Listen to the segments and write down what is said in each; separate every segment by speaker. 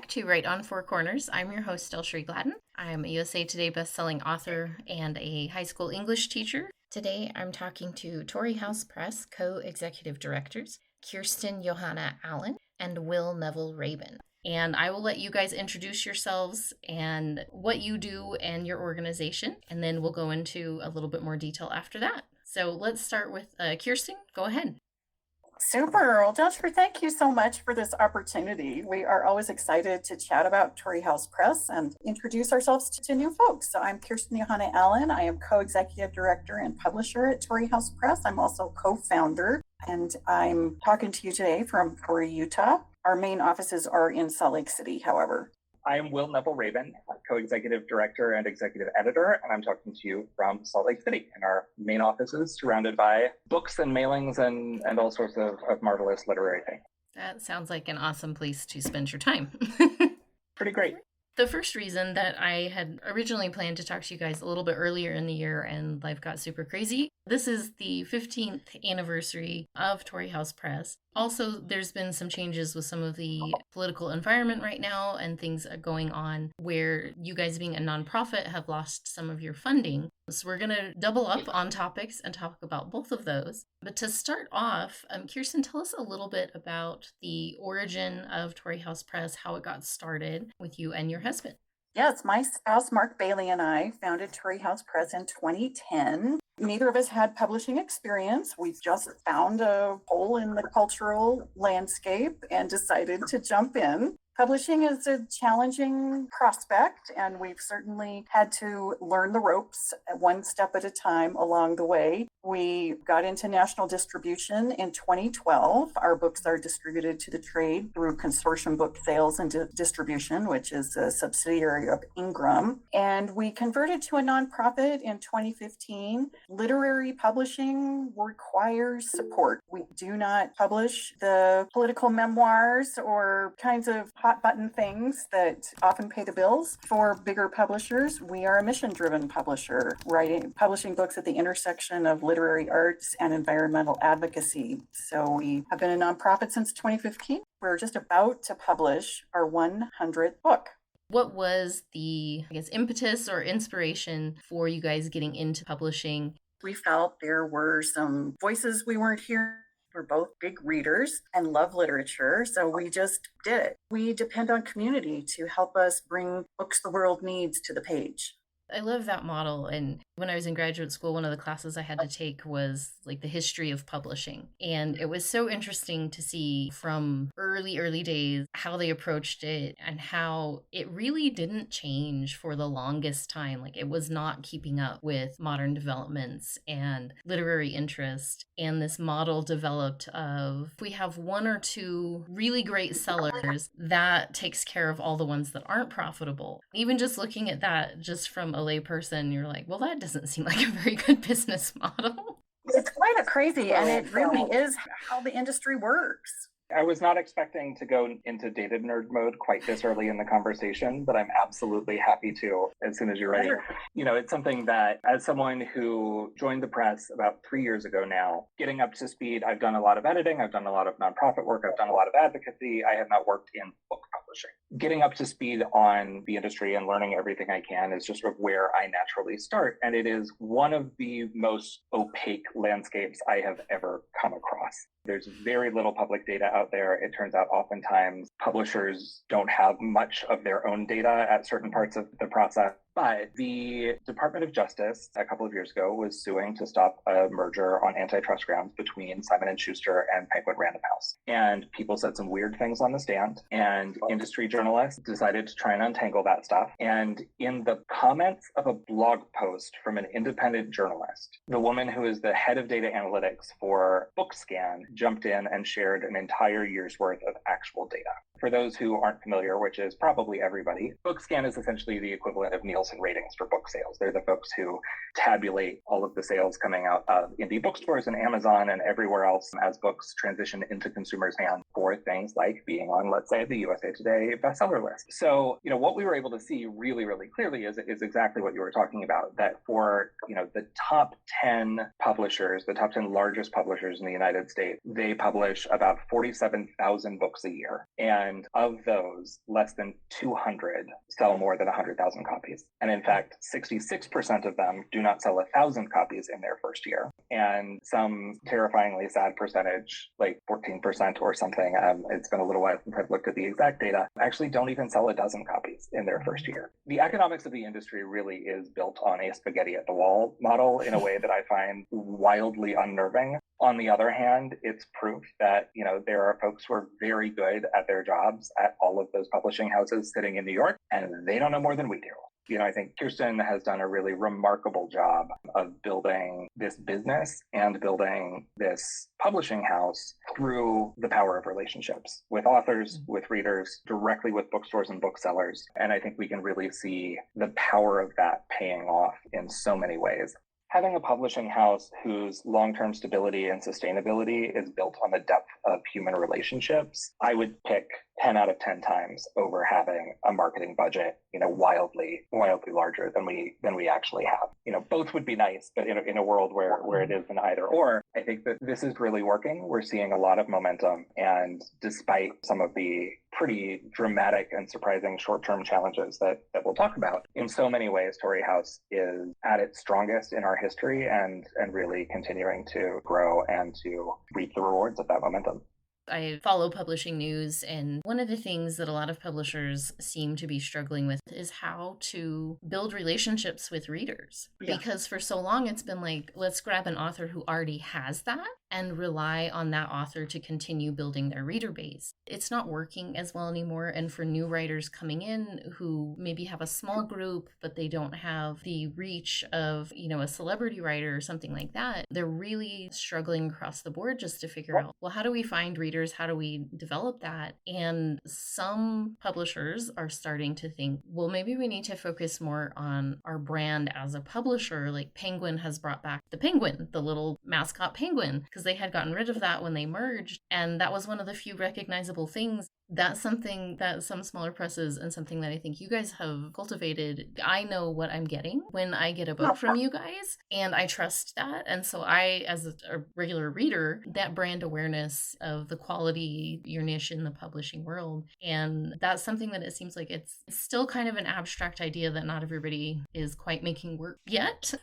Speaker 1: back to Right on Four Corners. I'm your host, DelSheree Gladden. I'm a USA Today bestselling author and a high school English teacher. Today, I'm talking to Torrey House Press co-executive directors, Kirsten Johanna Allen and Will Neville Rabin. And I will let you guys introduce yourselves and what you do and your organization, and then we'll go into a little bit more detail after that. So let's start with Kirsten. Go ahead.
Speaker 2: Super. Well, DelSheree, thank you so much for this opportunity. We are always excited to chat about Torrey House Press and introduce ourselves to new folks. So I'm Kirsten Johanna Allen. I am co-executive director and publisher at Torrey House Press. I'm also co-founder, and I'm talking to you today from Torrey, Utah. Our main offices are in Salt Lake City, however.
Speaker 3: I am Will Neville Rabin, co-executive director and executive editor, and I'm talking to you from Salt Lake City in our main offices, surrounded by books and mailings and all sorts of marvelous literary things.
Speaker 1: That sounds like an awesome place to spend your time.
Speaker 3: Pretty great.
Speaker 1: The first reason that I had originally planned to talk to you guys a little bit earlier in the year and life got super crazy. This is the 15th anniversary of Torrey House Press. Also, there's been some changes with some of the political environment right now and things going on where you guys being a nonprofit have lost some of your funding. So we're going to double up on topics and talk about both of those. But to start off, Kirsten, tell us a little bit about the origin of Torrey House Press, how it got started with you and your husband.
Speaker 2: Yes, my spouse, Mark Bailey, and I founded Torrey House Press in 2010. Neither of us had publishing experience. We just found a hole in the cultural landscape and decided to jump in. Publishing is a challenging prospect, and we've certainly had to learn the ropes one step at a time along the way. We got into national distribution in 2012. Our books are distributed to the trade through Consortium Book Sales and Distribution, which is a subsidiary of Ingram. And we converted to a nonprofit in 2015. Literary publishing requires support. We do not publish the political memoirs or kinds of hot button things that often pay the bills for bigger publishers. We are a mission-driven publisher, publishing books at the intersection of literary arts and environmental advocacy. So we have been a nonprofit since 2015. We're just about to publish our 100th book.
Speaker 1: What was the, impetus or inspiration for you guys getting into publishing?
Speaker 2: We felt there were some voices we weren't hearing. We're both big readers and love literature, so we just did it. We depend on community to help us bring books the world needs to the page.
Speaker 1: I love that model. And when I was in graduate school, one of the classes I had to take was like the history of publishing. And it was so interesting to see from early days how they approached it and how it really didn't change for the longest time. Like it was not keeping up with modern developments and literary interest. And this model developed of if we have one or two really great sellers, that takes care of all the ones that aren't profitable. Even just looking at that just from a layperson, you're like, well, that doesn't seem like a very good business model.
Speaker 2: It's kind of crazy, and it really is how the industry works.
Speaker 3: I was not expecting to go into data nerd mode quite this early in the conversation, but I'm absolutely happy to as soon as you're ready. It's something that as someone who joined the press about 3 years ago now, getting up to speed, I've done a lot of editing, I've done a lot of nonprofit work, I've done a lot of advocacy. I have not worked in book publishing. Getting up to speed on the industry and learning everything I can is just sort of where I naturally start. And it is one of the most opaque landscapes I have ever come across. There's very little public data out there. It turns out oftentimes publishers don't have much of their own data at certain parts of the process. But the Department of Justice a couple of years ago was suing to stop a merger on antitrust grounds between Simon & Schuster and Penguin Random House. And people said some weird things on the stand, and industry journalists decided to try and untangle that stuff. And in the comments of a blog post from an independent journalist, the woman who is the head of data analytics for BookScan jumped in and shared an entire year's worth of actual data. For those who aren't familiar, which is probably everybody, BookScan is essentially the equivalent of Nielsen ratings for book sales. They're the folks who tabulate all of the sales coming out of indie bookstores and Amazon and everywhere else as books transition into consumers' hands for things like being on, let's say, the USA Today bestseller list. So, what we were able to see really, really clearly is exactly what you were talking about, that for, the top 10 publishers, the top 10 largest publishers in the United States, they publish about 47,000 books a year. And of those, less than 200 sell more than 100,000 copies. And in fact, 66% of them do not sell 1,000 copies in their first year. And some terrifyingly sad percentage, like 14% or something, it's been a little while since I've looked at the exact data, actually don't even sell a dozen copies in their first year. The economics of the industry really is built on a spaghetti at the wall model in a way that I find wildly unnerving. On the other hand, it's proof that, there are folks who are very good at their jobs at all of those publishing houses sitting in New York, and they don't know more than we do. I think Kirsten has done a really remarkable job of building this business and building this publishing house through the power of relationships with authors, with readers, directly with bookstores and booksellers. And I think we can really see the power of that paying off in so many ways. Having a publishing house whose long-term stability and sustainability is built on the depth of human relationships, I would pick 10 out of 10 times over having a marketing budget, wildly larger than we actually have. Both would be nice, but in a world where it is an either or, I think that this is really working. We're seeing a lot of momentum, and despite some of the pretty dramatic and surprising short-term challenges that we'll talk about, in so many ways, Torrey House is at its strongest in our history and really continuing to grow and to reap the rewards of that momentum.
Speaker 1: I follow publishing news, and one of the things that a lot of publishers seem to be struggling with is how to build relationships with readers. Yeah. Because for so long it's been like, let's grab an author who already has that and rely on that author to continue building their reader base. It's not working as well anymore, and for new writers coming in who maybe have a small group but they don't have the reach of, a celebrity writer or something like that, they're really struggling across the board just to figure out, well, how do we find readers? How do we develop that? And some publishers are starting to think, well, maybe we need to focus more on our brand as a publisher. Like Penguin has brought back the penguin, the little mascot penguin, because they had gotten rid of that when they merged. And that was one of the few recognizable things. That's something that some smaller presses, and something that I think you guys have cultivated. I know what I'm getting when I get a book from you guys, and I trust that. And so I, as a regular reader, that brand awareness of the quality, your niche in the publishing world. And that's something that it seems like it's still kind of an abstract idea that not everybody is quite making work yet.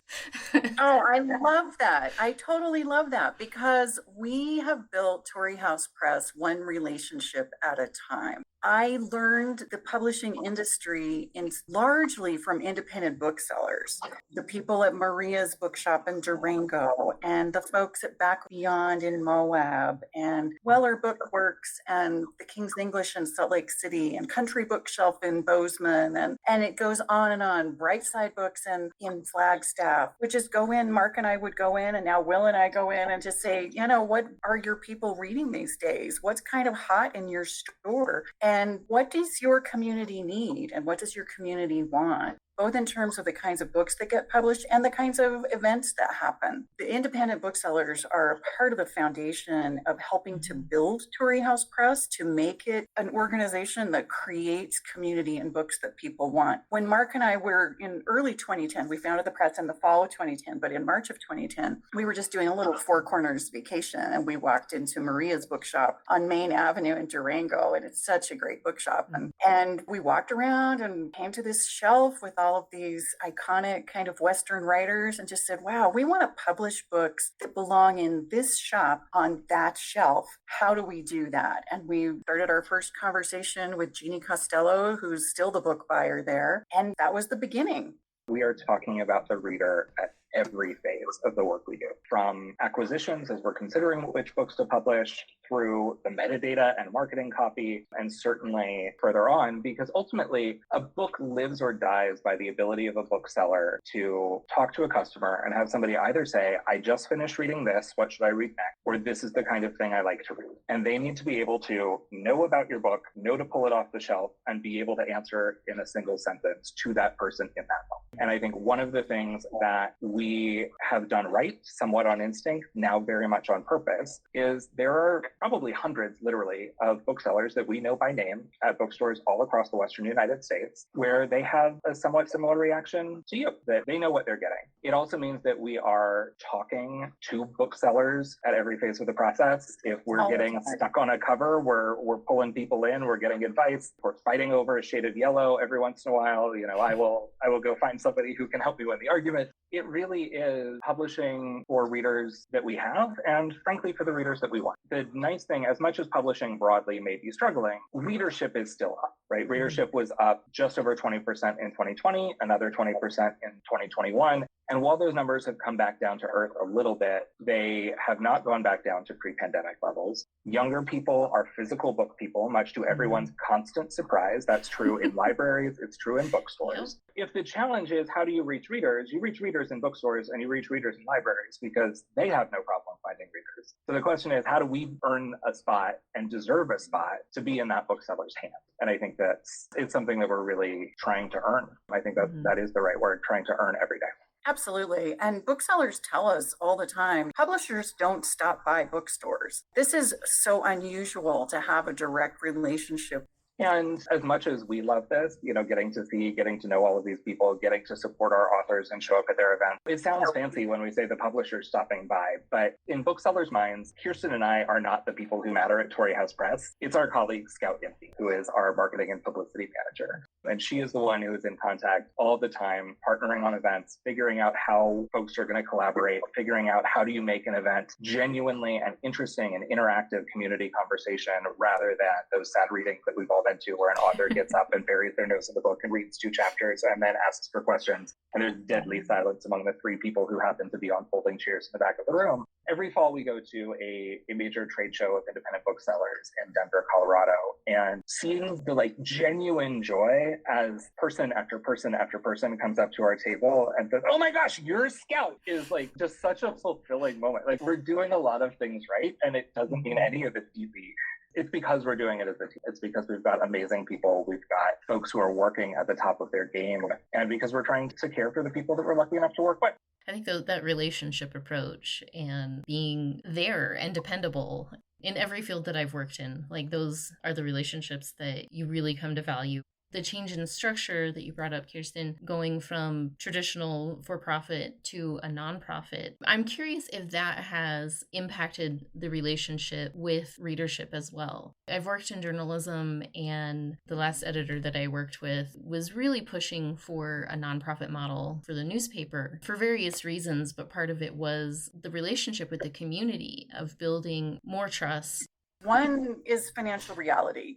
Speaker 2: Oh, I love that. I totally love that, because we have built Torrey House Press one relationship at a time. I learned the publishing industry largely from independent booksellers, the people at Maria's Bookshop in Durango, and the folks at Back Beyond in Moab, and Weller Bookworks, and the King's English in Salt Lake City, and Country Bookshelf in Bozeman, and it goes on and on. Brightside Books in Flagstaff, would just go in. Mark and I would go in, and now Will and I go in and just say, what are your people reading these days? What's kind of hot in your store? And what does your community need? And what does your community want? Both in terms of the kinds of books that get published and the kinds of events that happen. The independent booksellers are a part of the foundation of helping to build Torrey House Press, to make it an organization that creates community and books that people want. When Mark and I were in early 2010, we founded the press in the fall of 2010, but in March of 2010, we were just doing a little Four Corners vacation, and we walked into Maria's Bookshop on Main Avenue in Durango, and it's such a great bookshop. And we walked around and came to this shelf with all of these iconic kind of Western writers, and just said, wow, we want to publish books that belong in this shop on that shelf. How do we do that? And we started our first conversation with Jeannie Costello, who's still the book buyer there. And that was the beginning.
Speaker 3: We are talking about the reader at every phase of the work we do, from acquisitions as we're considering which books to publish, through the metadata and marketing copy, and certainly further on, because ultimately a book lives or dies by the ability of a bookseller to talk to a customer and have somebody either say, I just finished reading this, what should I read next? Or this is the kind of thing I like to read. And they need to be able to know about your book, know to pull it off the shelf, and be able to answer in a single sentence to that person in that moment. And I think one of the things that we have done right, somewhat on instinct, now very much on purpose, is there are probably hundreds, literally, of booksellers that we know by name at bookstores all across the Western United States, where they have a somewhat similar reaction to you, that they know what they're getting. It also means that we are talking to booksellers at every phase of the process. If we're getting stuck on a cover, we're pulling people in, we're getting advice, we're fighting over a shade of yellow every once in a while. I will go find somebody who can help me win the argument. It really is publishing for readers that we have, and frankly, for the readers that we want. The nice thing, as much as publishing broadly may be struggling, readership is still up, right? Readership was up just over 20% in 2020, another 20% in 2021. And while those numbers have come back down to earth a little bit, they have not gone back down to pre-pandemic levels. Younger people are physical book people, much to everyone's constant surprise. That's true in libraries, it's true in bookstores. If the challenge is how do you reach readers, you reach readers in bookstores and you reach readers in libraries because they have no problem finding readers. So the question is, how do we earn a spot and deserve a spot to be in that bookseller's hand? And I think it's something that we're really trying to earn. I think that is the right word, trying to earn every day.
Speaker 2: Absolutely. And booksellers tell us all the time, publishers don't stop by bookstores. This is so unusual to have a direct relationship.
Speaker 3: And as much as we love this, getting to know all of these people, getting to support our authors and show up at their events, it sounds fancy when we say the publisher's stopping by, but in booksellers' minds, Kirsten and I are not the people who matter at Torrey House Press. It's our colleague, Scout Impey, who is our marketing and publicity manager. And she is the one who is in contact all the time, partnering on events, figuring out how folks are going to collaborate, figuring out how do you make an event genuinely an interesting and interactive community conversation rather than those sad readings that we've all been to where an author gets up and buries their nose in the book and reads 2 chapters and then asks for questions. And there's deadly silence among the 3 people who happen to be on folding chairs in the back of the room. Every fall we go to a major trade show of independent booksellers in Denver, Colorado, and seeing the genuine joy as person after person after person comes up to our table and says, "Oh my gosh, you're a Scout," is just such a fulfilling moment. We're doing a lot of things right, and it doesn't mean any of it's easy. It's because we're doing it as a team. It's because we've got amazing people. We've got folks who are working at the top of their game, and because we're trying to care for the people that we're lucky enough to work with.
Speaker 1: I think that relationship approach and being there and dependable in every field that I've worked in, those are the relationships that you really come to value. The change in structure that you brought up, Kirsten, going from traditional for-profit to a nonprofit, I'm curious if that has impacted the relationship with readership as well. I've worked in journalism, and the last editor that I worked with was really pushing for a nonprofit model for the newspaper for various reasons, but part of it was the relationship with the community of building more trust.
Speaker 2: One is financial reality.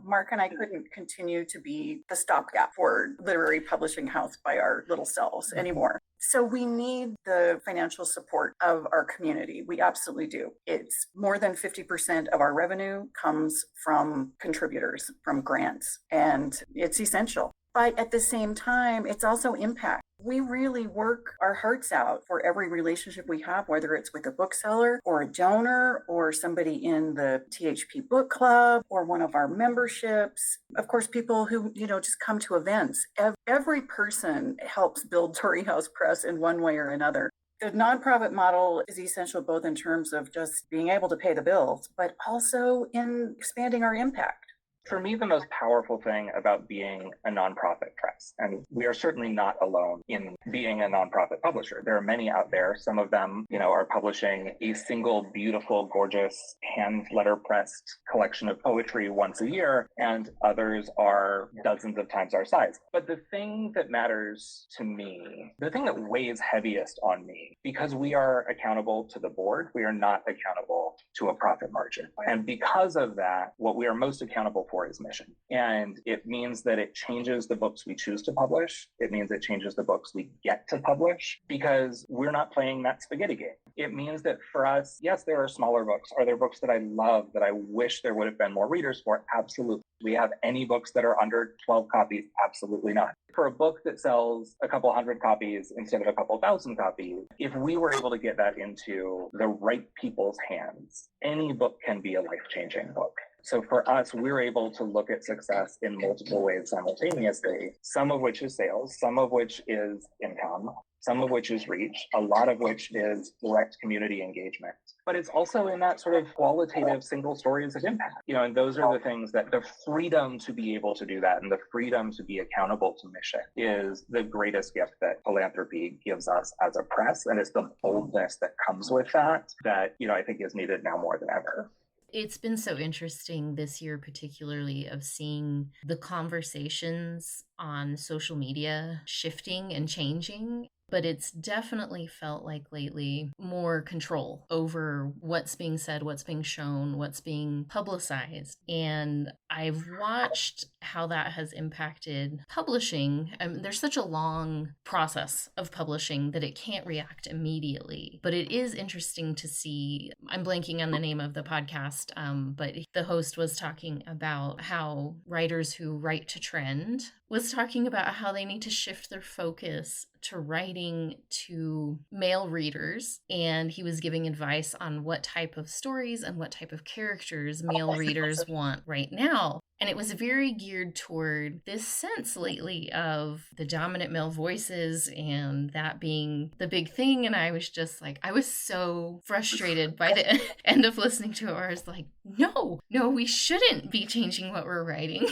Speaker 2: Mark and I couldn't continue to be the stopgap for literary publishing house by our little selves anymore. So we need the financial support of our community. We absolutely do. It's more than 50% of our revenue comes from contributors, from grants, and it's essential. But at the same time, it's also impact. We really work our hearts out for every relationship we have, whether it's with a bookseller or a donor or somebody in the THP book club or one of our memberships. Of course, people who, just come to events. Every person helps build Torrey House Press in one way or another. The nonprofit model is essential both in terms of just being able to pay the bills, but also in expanding our impact.
Speaker 3: For me, the most powerful thing about being a nonprofit press, and we are certainly not alone in being a nonprofit publisher. There are many out there. Some of them, are publishing a single, beautiful, gorgeous, hand letterpressed collection of poetry once a year, and others are dozens of times our size. But the thing that matters to me, the thing that weighs heaviest on me, because we are accountable to the board, we are not accountable to a profit margin. And because of that, what we are most accountable for is mission. And it means that it changes the books we choose to publish. It means it changes the books we get to publish because we're not playing that spaghetti game. It means that for us, yes, there are smaller books. Are there books that I love that I wish there would have been more readers for? Absolutely. We have any books that are under 12 copies? Absolutely not. For a book that sells a couple hundred copies instead of a couple thousand copies, if we were able to get that into the right people's hands, any book can be a life-changing book. So for us, we're able to look at success in multiple ways simultaneously, some of which is sales, some of which is income, some of which is reach, a lot of which is direct community engagement. But it's also in that sort of qualitative single stories of impact, and those are the things that the freedom to be able to do that and the freedom to be accountable to mission is the greatest gift that philanthropy gives us as a press. And it's the boldness that comes with that, I think is needed now more than ever.
Speaker 1: It's been so interesting this year, particularly of seeing the conversations on social media shifting and changing. But it's definitely felt like lately more control over what's being said, what's being shown, what's being publicized. And I've watched how that has impacted publishing. There's such a long process of publishing that it can't react immediately. But it is interesting to see, I'm blanking on the name of the podcast, but the host was talking about how writers who write to trend was talking about how they need to shift their focus to writing to male readers. And he was giving advice on what type of stories and what type of characters male readers want right now. And it was very geared toward this sense lately of the dominant male voices and that being the big thing. And I was just like, I was so frustrated by the end of listening to it. I was like, no, we shouldn't be changing what we're writing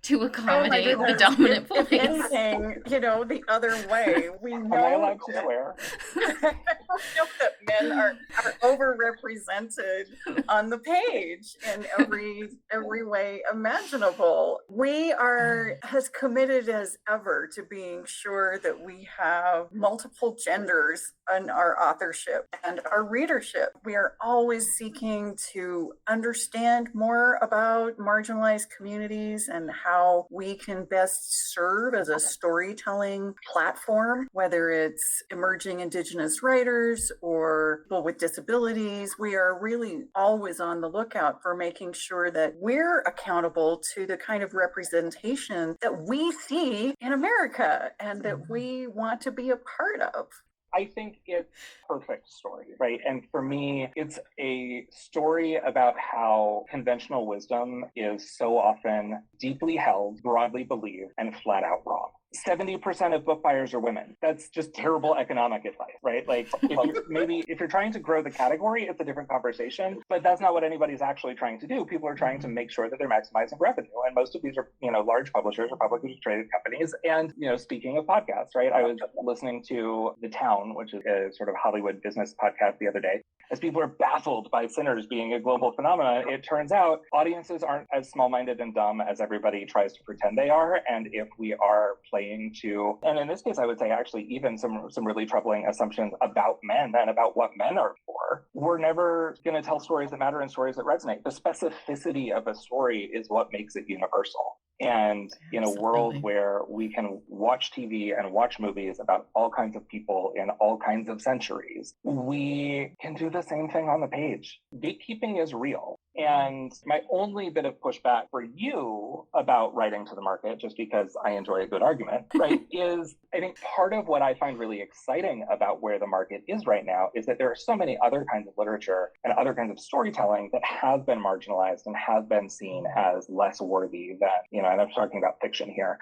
Speaker 1: to accommodate the dominant voice.
Speaker 2: If anything, the other way, we know.
Speaker 3: Am I allowed to swear?
Speaker 2: We know that men are overrepresented on the page in every way imaginable. We are as committed as ever to being sure that we have multiple genders in our authorship and our readership. We are always seeking to understand more about marginalized communities and how we can best serve as a storytelling platform, whether it's emerging Indigenous writers or people with disabilities. We are really always on the lookout for making sure that we're accountable to the kind of representation that we see in America and that we want to be a part of.
Speaker 3: I think it's a perfect story, right? And for me, it's a story about how conventional wisdom is so often deeply held, broadly believed, and flat out wrong. 70% of book buyers are women. That's just terrible economic advice, right? Like, if you're trying to grow the category, it's a different conversation, but that's not what anybody's actually trying to do. People are trying to make sure that they're maximizing revenue. And most of these are, large publishers or publicly traded companies. And, speaking of podcasts, right? I was listening to The Town, which is a sort of Hollywood business podcast the other day. As people are baffled by Sinners being a global phenomenon, it turns out audiences aren't as small-minded and dumb as everybody tries to pretend they are. And if we are playing to, and in this case, I would say actually even some really troubling assumptions about men and about what men are for, we're never going to tell stories that matter and stories that resonate. The specificity of a story is what makes it universal. And in a world where we can watch TV and watch movies about all kinds of people in all kinds of centuries, we can do the same thing on the page. Gatekeeping is real. And my only bit of pushback for you about writing to the market, just because I enjoy a good argument, right, is I think part of what I find really exciting about where the market is right now is that there are so many other kinds of literature and other kinds of storytelling that have been marginalized and have been seen as less worthy than, and I'm talking about fiction here,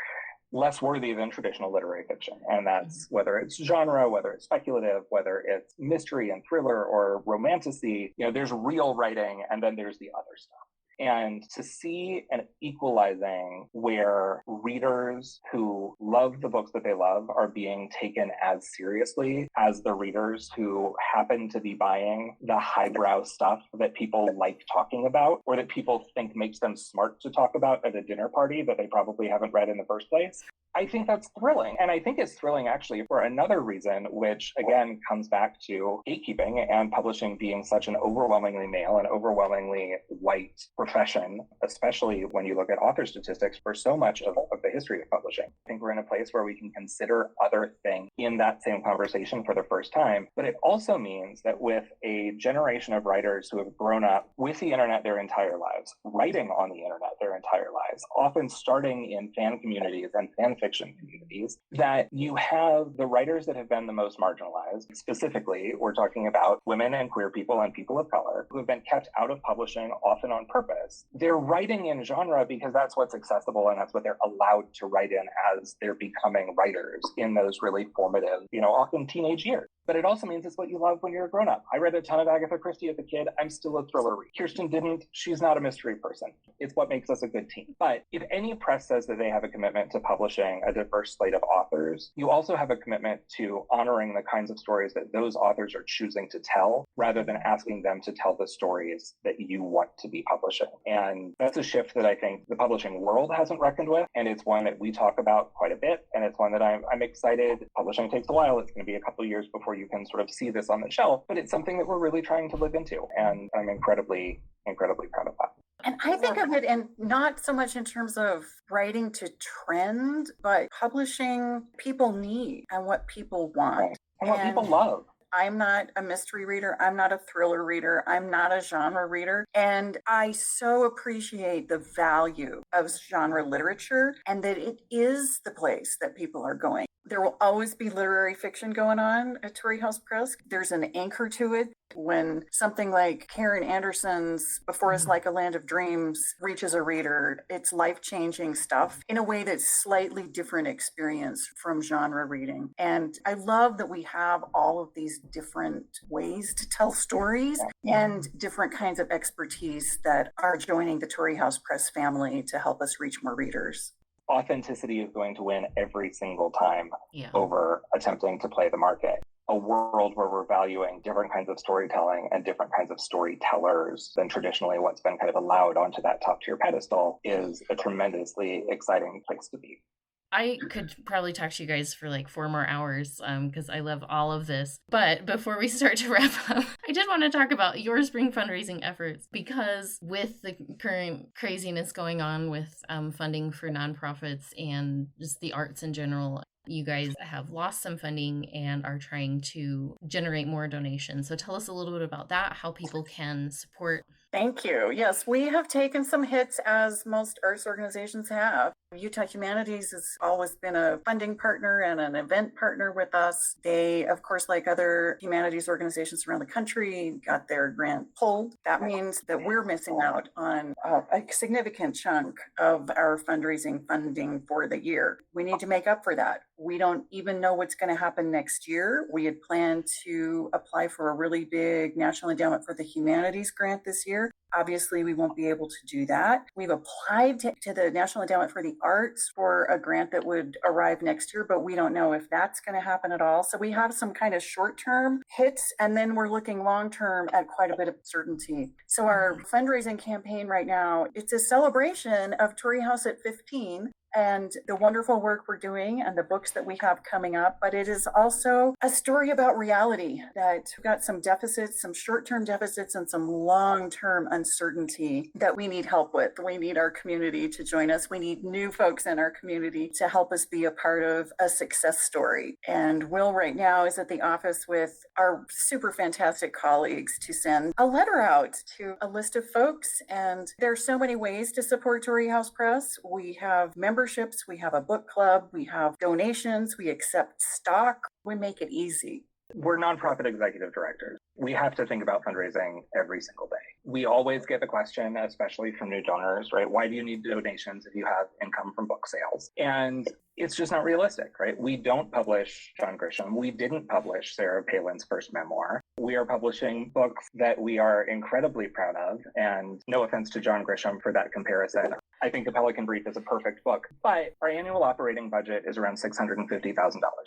Speaker 3: less worthy than traditional literary fiction. And that's whether it's genre, whether it's speculative, whether it's mystery and thriller or romantasy, there's real writing and then there's the other stuff. And to see an equalizing where readers who love the books that they love are being taken as seriously as the readers who happen to be buying the highbrow stuff that people like talking about or that people think makes them smart to talk about at a dinner party that they probably haven't read in the first place. I think that's thrilling. And I think it's thrilling actually for another reason, which again comes back to gatekeeping and publishing being such an overwhelmingly male and overwhelmingly white profession, especially when you look at author statistics for so much of the history of publishing. I think we're in a place where we can consider other things in that same conversation for the first time. But it also means that with a generation of writers who have grown up with the internet their entire lives, writing on the internet their entire lives, often starting in fan communities and fan fiction communities, that you have the writers that have been the most marginalized. Specifically, we're talking about women and queer people and people of color who have been kept out of publishing, often on purpose, this. They're writing in genre because that's what's accessible and that's what they're allowed to write in as they're becoming writers in those really formative, often teenage years. But it also means it's what you love when you're a grown-up. I read a ton of Agatha Christie as a kid. I'm still a thriller reader. Kirsten didn't. She's not a mystery person. It's what makes us a good team. But if any press says that they have a commitment to publishing a diverse slate of authors, you also have a commitment to honoring the kinds of stories that those authors are choosing to tell, rather than asking them to tell the stories that you want to be publishing. And that's a shift that I think the publishing world hasn't reckoned with. And it's one that we talk about quite a bit. And it's one that I'm excited. Publishing takes a while. It's going to be a couple of years before you can sort of see this on the shelf, but it's something that we're really trying to live into. And I'm incredibly proud of that.
Speaker 2: And I think of it, and not so much in terms of writing to trend, but publishing people need and what people want.
Speaker 3: Right. And what people love.
Speaker 2: I'm not a mystery reader. I'm not a thriller reader. I'm not a genre reader. And I so appreciate the value of genre literature and that it is the place that people are going. There will always be literary fiction going on at Torrey House Press. There's an anchor to it. When something like Karen Anderson's Before Us Like a Land of Dreams reaches a reader, it's life-changing stuff in a way that's slightly different experience from genre reading. And I love that we have all of these different ways to tell stories and different kinds of expertise that are joining the Torrey House Press family to help us reach more readers.
Speaker 3: Authenticity is going to win every single time over attempting to play the market. A world where we're valuing different kinds of storytelling and different kinds of storytellers than traditionally what's been kind of allowed onto that top tier pedestal is a tremendously exciting place to be.
Speaker 1: I could probably talk to you guys for like 4 more hours because I love all of this. But before we start to wrap up, I did want to talk about your spring fundraising efforts, because with the current craziness going on with funding for nonprofits and just the arts in general, you guys have lost some funding and are trying to generate more donations. So tell us a little bit about that, how people can support.
Speaker 2: Thank you. Yes, we have taken some hits, as most arts organizations have. Utah Humanities has always been a funding partner and an event partner with us. They, of course, like other humanities organizations around the country, got their grant pulled. That means that we're missing out on a significant chunk of our fundraising funding for the year. We need to make up for that. We don't even know what's going to happen next year. We had planned to apply for a really big National Endowment for the Humanities grant this year. Obviously, we won't be able to do that. We've applied to the National Endowment for the Arts for a grant that would arrive next year, but we don't know if that's going to happen at all. So we have some kind of short-term hits, and then we're looking long-term at quite a bit of certainty. So our fundraising campaign right now, it's a celebration of Torrey House at 15. And the wonderful work we're doing and the books that we have coming up. But it is also a story about reality, that we've got some deficits, some short-term deficits and some long-term uncertainty that we need help with. We need our community to join us. We need new folks in our community to help us be a part of a success story. And Will right now is at the office with our super fantastic colleagues to send a letter out to a list of folks. And there are so many ways to support Torrey House Press. We have memberships, we have a book club, we have donations, we accept stock, we make it easy.
Speaker 3: We're nonprofit executive directors. We have to think about fundraising every single day. We always get the question, especially from new donors, right? Why do you need donations if you have income from book sales? And it's just not realistic, right? We don't publish John Grisham. We didn't publish Sarah Palin's first memoir. We are publishing books that we are incredibly proud of. And no offense to John Grisham for that comparison. I think The Pelican Brief is a perfect book, but our annual operating budget is around $650,000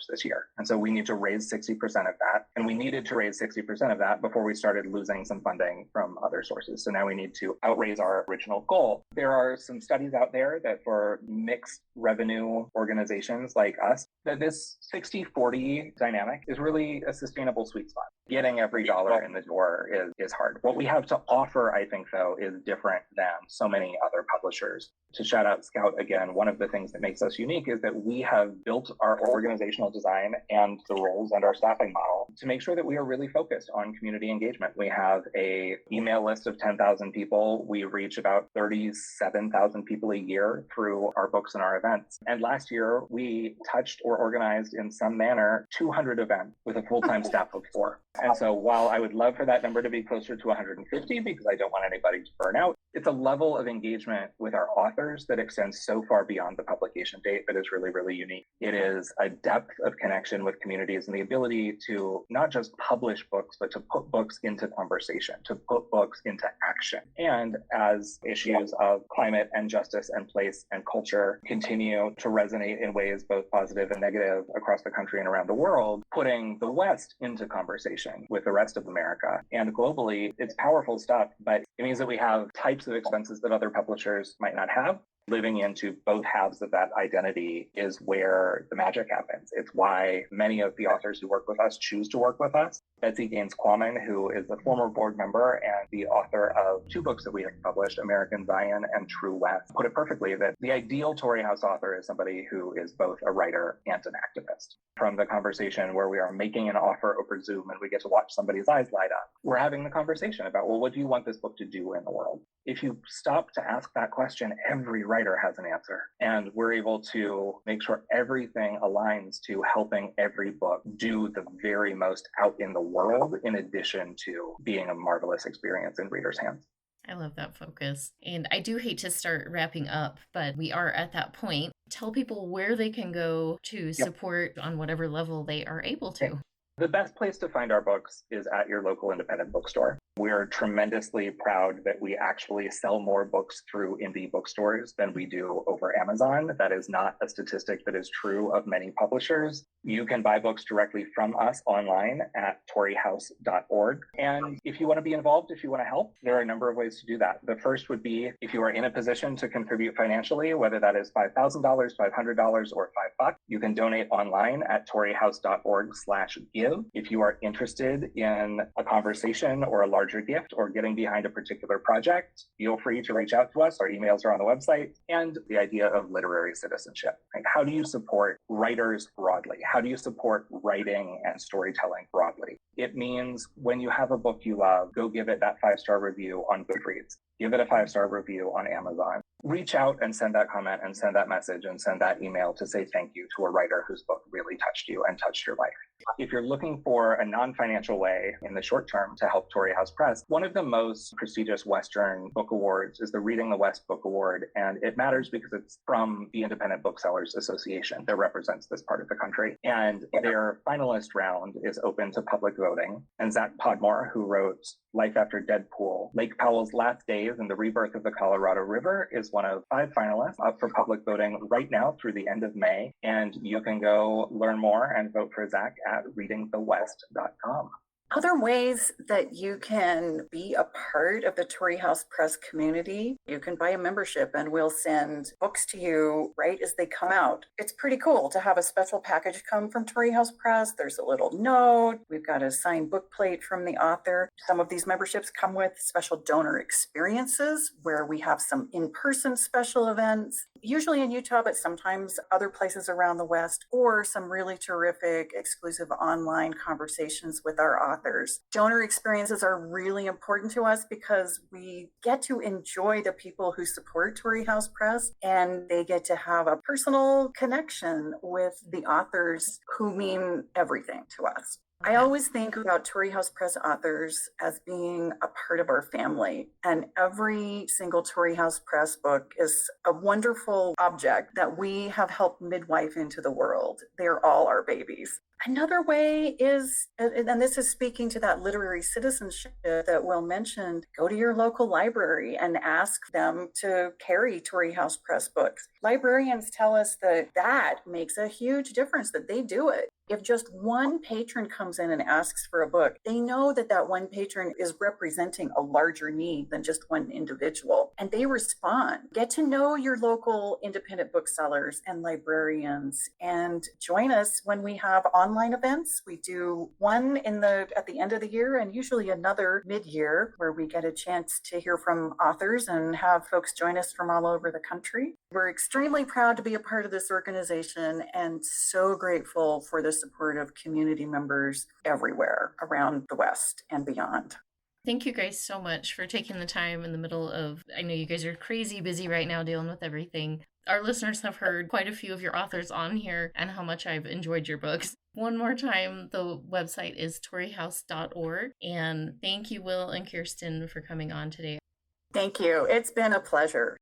Speaker 3: this year. And so we need to raise 60% of that. And we needed to raise 60% of that before we started losing some funding from other sources. So now we need to outraise our original goal. There are some studies out there that for mixed revenue organizations like us, that this 60-40 dynamic is really a sustainable sweet spot. Getting every dollar in the door is hard. What we have to offer, I think, though, is different than so many other publishers authors. To shout out Scout again, one of the things that makes us unique is that we have built our organizational design and the roles and our staffing model to make sure that we are really focused on community engagement. We have a email list of 10,000 people. We reach about 37,000 people a year through our books and our events. And last year, we touched or organized in some manner 200 events with a full-time staff of 4. And so while I would love for that number to be closer to 150, because I don't want anybody to burn out, it's a level of engagement with our authors that extends so far beyond the publication date that is really, really unique. It is a depth of connection with communities and the ability to not just publish books, but to put books into conversation, to put books into action. And as issues of climate and justice and place and culture continue to resonate in ways both positive and negative across the country and around the world, putting the West into conversation with the rest of America and globally, it's powerful stuff, but it means that we have types of expenses that other publishers might not have. Living into both halves of that identity is where the magic happens. It's why many of the authors who work with us choose to work with us. Betsy Gaines-Quammen, who is a former board member and the author of 2 books that we have published, American Zion and True West, put it perfectly that the ideal Torrey House author is somebody who is both a writer and an activist. From the conversation where we are making an offer over Zoom and we get to watch somebody's eyes light up, we're having the conversation about, well, what do you want this book to do in the world? If you stop to ask that question, every writer has an answer. And we're able to make sure everything aligns to helping every book do the very most out in the world, in addition to being a marvelous experience in readers' hands.
Speaker 1: I love that focus. And I do hate to start wrapping up, but we are at that point. Tell people where they can go to support on whatever level they are able to.
Speaker 3: The best place to find our books is at your local independent bookstore. We are tremendously proud that we actually sell more books through indie bookstores than we do over Amazon. That is not a statistic that is true of many publishers. You can buy books directly from us online at torreyhouse.org. And if you want to be involved, if you want to help, there are a number of ways to do that. The first would be if you are in a position to contribute financially, whether that is $5,000, $500, or $5, you can donate online at torreyhouse.org/give. If you are interested in a conversation or a larger gift or getting behind a particular project, feel free to reach out to us. Our emails are on the website. And the idea of literary citizenship. Like, how do you support writers broadly? How do you support writing and storytelling broadly? It means when you have a book you love, go give it that 5-star review on Goodreads. Give it a 5-star review on Amazon. Reach out and send that comment and send that message and send that email to say thank you to a writer whose book really touched you and touched your life. If you're looking for a non-financial way in the short term to help Torrey House Press, one of the most prestigious Western book awards is the Reading the West Book Award. And it matters because it's from the Independent Booksellers Association that represents this part of the country. And their finalist round is open to public voting. And Zach Podmore, who wrote Life After Deadpool, Lake Powell's Last Days and the Rebirth of the Colorado River, is one of 5 finalists up for public voting right now through the end of May. And you can go learn more and vote for Zach at readingthewest.com.
Speaker 2: Other ways that you can be a part of the Torrey House Press community, you can buy a membership and we'll send books to you right as they come out. It's pretty cool to have a special package come from Torrey House Press. There's a little note. We've got a signed book plate from the author. Some of these memberships come with special donor experiences where we have some in-person special events, usually in Utah, but sometimes other places around the West, or some really terrific exclusive online conversations with our authors. Donor experiences are really important to us because we get to enjoy the people who support Torrey House Press, and they get to have a personal connection with the authors who mean everything to us. I always think about Torrey House Press authors as being a part of our family, and every single Torrey House Press book is a wonderful object that we have helped midwife into the world. They're all our babies. Another way is, and this is speaking to that literary citizenship that Will mentioned, go to your local library and ask them to carry Torrey House Press books. Librarians tell us that that makes a huge difference, that they do it. If just one patron comes in and asks for a book, they know that that one patron is representing a larger need than just one individual, and they respond. Get to know your local independent booksellers and librarians, and join us when we have online events. We do one at the end of the year, and usually another mid-year, where we get a chance to hear from authors and have folks join us from all over the country. We're extremely proud to be a part of this organization and so grateful for the support of community members everywhere around the West and beyond.
Speaker 1: Thank you guys so much for taking the time in the middle of, I know you guys are crazy busy right now dealing with everything. Our listeners have heard quite a few of your authors on here and how much I've enjoyed your books. One more time, the website is torreyhouse.org. And thank you, Will and Kirsten, for coming on today.
Speaker 2: Thank you. It's been a pleasure.